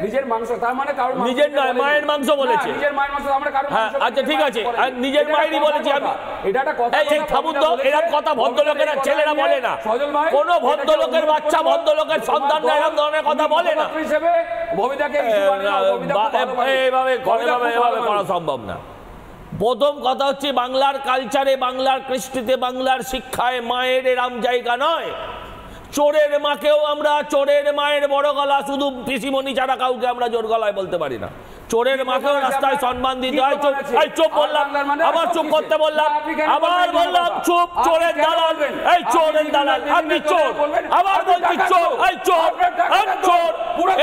নিজের মাংস, তার মানে কারণ নিজের নয়, মায়ের মাংস বলেছে। নিজের মায়ের মাংস, আমরা কারণ হ্যাঁ, আচ্ছা ঠিক আছে, নিজের মায়েরই বলেছি আমি। এটা একটা কথা। এই থামুন তো, এরকম কথা ভদ্রলোকেরা ছেলেরা বলে না। কোন ভদ্রলোকের বাচ্চা, ভদ্রলোকের সন্তানরা এরকম ধরনের কথা বলে না। হিসেবে ববিতাকে এইভাবে করা সম্ভব না। প্রথম কথা হচ্ছে, বাংলার কালচারে, বাংলার কৃষ্টিতে, বাংলার শিক্ষায় মায়ের এরম জায়গা নয়। চোরের মাকেও আমরা, চোরের মায়ের বড় গলা, শুধু পিসিমণি ছাড়া কাউকে আমরা জোর গলায় বলতে পারি না। চোরের মাকেও রাস্তায় সম্মান দিতে হয়। চুপ বললাম, আবার চুপ করতে বললাম, আবার বললাম চুপ। চোরের দালাল, এই চোরের দালাল, আপনি চোর। আবার বলছি চোর, এই চোর, চোর,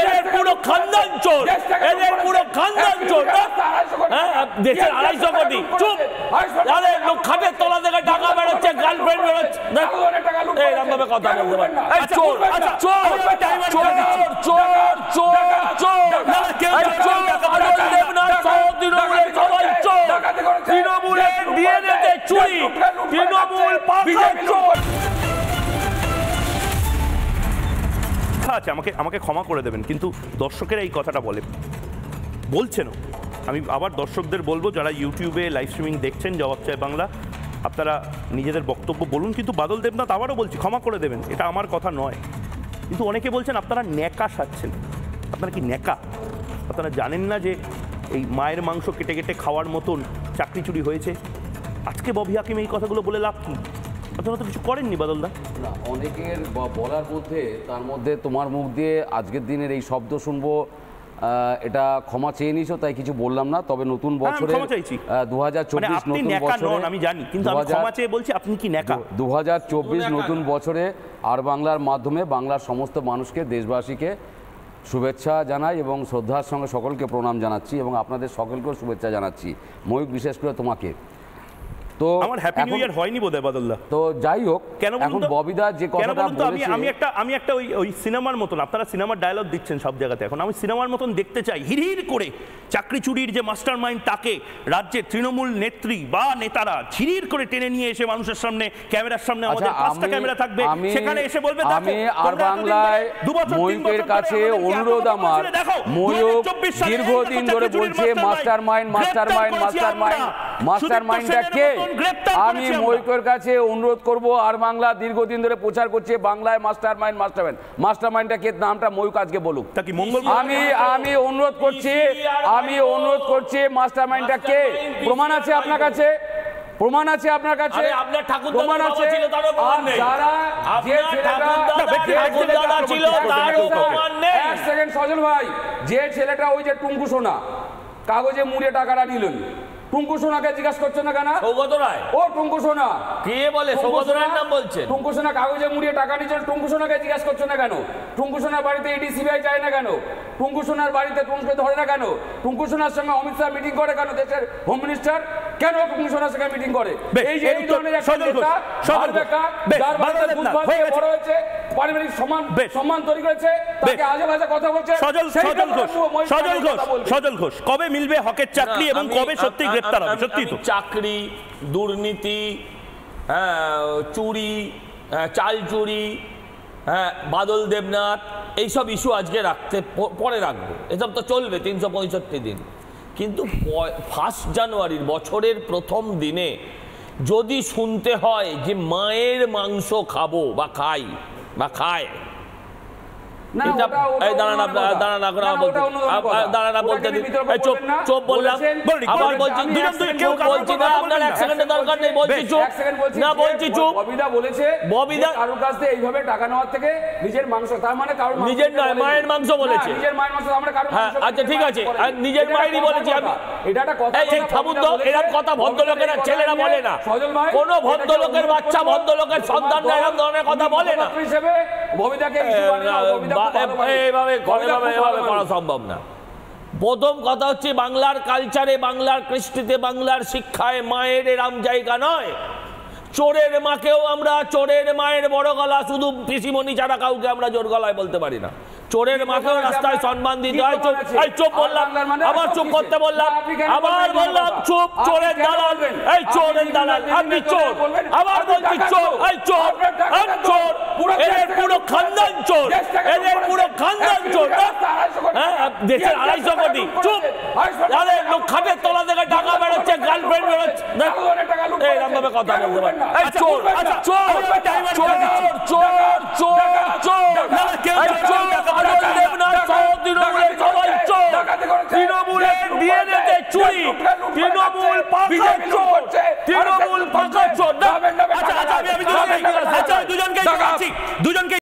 এদের পুরো খানদান চোর, এদের পুরো খানদান চোর। হ্যাঁ, দেশের 250 কোটি। চুপ। আরে লোক খাটের তলা থেকে টাকা বেরোচ্ছে, গার্লফ্রেন্ড বেরোচ্ছে, এরকম ভাবে কথা বলতে পারে। এই চোর, চোর, চোর, চোর, চোর, চোর, আমাকে ক্ষমা করে দেবেন, কিন্তু দর্শকেরা এই কথাটা বলছেন। আমি আবার দর্শকদের বলবো, যারা ইউটিউবে লাইভ স্ট্রিমিং দেখছেন জবাব চায় বাংলা, আপনারা নিজেদের বক্তব্য বলুন, কিন্তু বাদল দেবনাথ আবারও বলছি, ক্ষমা করে দেবেন, এটা আমার কথা নয়। কিন্তু অনেকে বলছেন আপনারা ন্যাকা সাজছেন। আপনারা কি ন্যাকা? আপনারা জানেন না যে এই মায়ের মাংস কেটে কেটে খাওয়ার মতন চাকরি চুরি হয়েছে? আজকে ববি হাকিম এই কথাগুলো বলে লাভ কি? আপনারা তো কিছু করেননি বাদলদা। না, অনেকের বলার মধ্যে, তার মধ্যে তোমার মুখ দিয়ে আজকের দিনের এই শব্দ শুনবো, এটা ক্ষমা চেয়ে নিয়েছো, তাই কিছু বললাম না। তবে নতুন বছরে 2024 নতুন বছরে, আমি জানি, কিন্তু আমি ক্ষমা চেয়ে বলছি, আপনি কি ন্যাকা? 2024 নতুন বছরে আর বাংলার মাধ্যমে বাংলার সমস্ত মানুষকে, দেশবাসীকে শুভেচ্ছা জানাই এবং শ্রদ্ধার সঙ্গে সকলকে প্রণাম জানাচ্ছি এবং আপনাদের সকলকেও শুভেচ্ছা জানাচ্ছি, ময়ূক বিশেষ করে তোমাকে। তো আমার হ্যাপি নিউ ইয়ার হয়নি বোধহয় বাদলদা। তো যাই হোক, কেন এখন ববিদা যে কথাটা বলেছে, আমি একটা ওই সিনেমার মতন, আপনারা সিনেমার ডায়লগ দিচ্ছেন সব জায়গাতে, এখন আমি সিনেমার মতন দেখতে চাই। হিড়হিড় করে চাকরি চুরির যে মাস্টার মাইন্ড, তাকে রাজ্যের তৃণমূল নেত্রী বা নেতারা ঝিরির করে টেনে নিয়ে এসে মানুষের সামনে, ক্যামেরার সামনে, আমাদের 5টা ক্যামেরা থাকবে, সেখানে এসে বলবে, আমি আর বাংলায় ময়ূকের কাছে অনুরোধ, আমার ময়ূক দীর্ঘদিন ধরে বলছে master mind, master mind, master mind, master মাইন্ডটা কে? আমি ময়ূকের কাছে অনুরোধ করব, আর বাংলা দীর্ঘদিন ধরে প্রচার করছে বাংলায় master mind, master mind, master মাইন্ডটা কে? নামটা ময়ূক আজকে বলুক। আমি অনুরোধ করছি, মাস্টার মাইন্ডটা কে? প্রমাণ আছে আপনার কাছে? প্রমাণ আছে আপনার কাছে? প্রমাণ আছে? যারা যে ছেলেটা ছিল, এক সেকেন্ড সজল ভাই, যে ছেলেটা ওই যে টুঙ্কু সোনা কাগজে মুড়ে টাকাটা নিলেন, টুঙ্কু সোনাকে জিজ্ঞাসা করছেন না কেন? সৌগত রায়। ও টুঙ্কু সোনা কে বলে? সৌগত রায়ের নাম বলছেন। টুঙ্কু সোনা কাগজে মুড়িয়ে টাকা নিয়েছেন, টুঙ্কু সোনাকে জিজ্ঞাসা করছেন না কেন? টুঙ্কু সোনার বাড়িতে ইডি সিবিআই যায় না কেন? টুঙ্কু সোনার বাড়িতে টুঙ্কুকে ধরে না কেন? টুঙ্কু সোনার সঙ্গে অমিত শাহ মিটিং করে কেন? দেশের হোম মিনিস্টার কেন টুঙ্কু সোনার সঙ্গে মিটিং করে? এই যে এই ধরনের একটা নেতা, যার বাড়িতে দুধ ভাত দিয়ে বড় হয়েছে, পারিবারিক সম্মান তৈরি করেছে, তাকে আজে বাজে কথা বলছে। সজল ঘোষ কবে মিলবে হকের চাকরি এবং কবে সত্যি গ্রেফতার হবে? সত্যি তো চাকরি, দুর্নীতি, চুরি, চাল চুরি, বাদল দেবনাথ, এইসব ইস্যু আজকে পরে রাখবো, এসব তো চলবে 365 দিন। কিন্তু 1 জানুয়ারির বছরের প্রথম দিনে যদি শুনতে হয় যে মায়ের মাংস খাবো বা খাই বা খায়, নিজের মাংস, তার মানে নিজের নয়, মায়ের মাংস বলেছে। নিজের মায়ের মাংস, আমরা কারণ। আচ্ছা ঠিক আছে, নিজের মায়েরই বলেছি আমি। এটা একটা কথা। থামুন তো, এরকম কথা ভদ্রলোকেরা ছেলেরা বলে না। কোন ভদ্রলোকের বাচ্চা, ভদ্রলোকের সন্তানরা এরকম ধরনের কথা বলে না। হিসেবে ববিতাকে এইভাবে করা সম্ভব না। প্রথম কথা হচ্ছে, বাংলার কালচারে, বাংলার কৃষ্টিতে, বাংলার শিক্ষায় মায়ের এরম জায়গা নয়। চোরের মাকেও আমরা, চোরের মায়ের বড় গলা, শুধু পিসিমণি ছাড়া কাউকে আমরা জোর গলায় বলতে পারি না। চোরের মাকেও রাস্তায় সম্মান দিতে হয়। চুপ বললাম, আবার চুপ করতে বললাম, আবার বললাম চুপ। চোরের দালাল, এই চোরের দালাল, আপনি চোর। আবার বলছি চোর, এই চোর, চোর। এদের পুরো খানদান চোর, এদের পুরো খানদান চোর। দেশের 250 কোটি। চুপ। আরে লোক খাটের তলা থেকে টাকা বেরোচ্ছে, গার্লফ্রেন্ড বেরোচ্ছে, এইরকম ভাবে কথা বলতে পারে। এই চোর, চোর, চোর, চোর, চোর, চোর। তৃণমূলের ডিএনএতে চুরি, তৃণমূল পাকা চোর, তৃণমূল পাকা চোর। আচ্ছা, আমি দুজনকে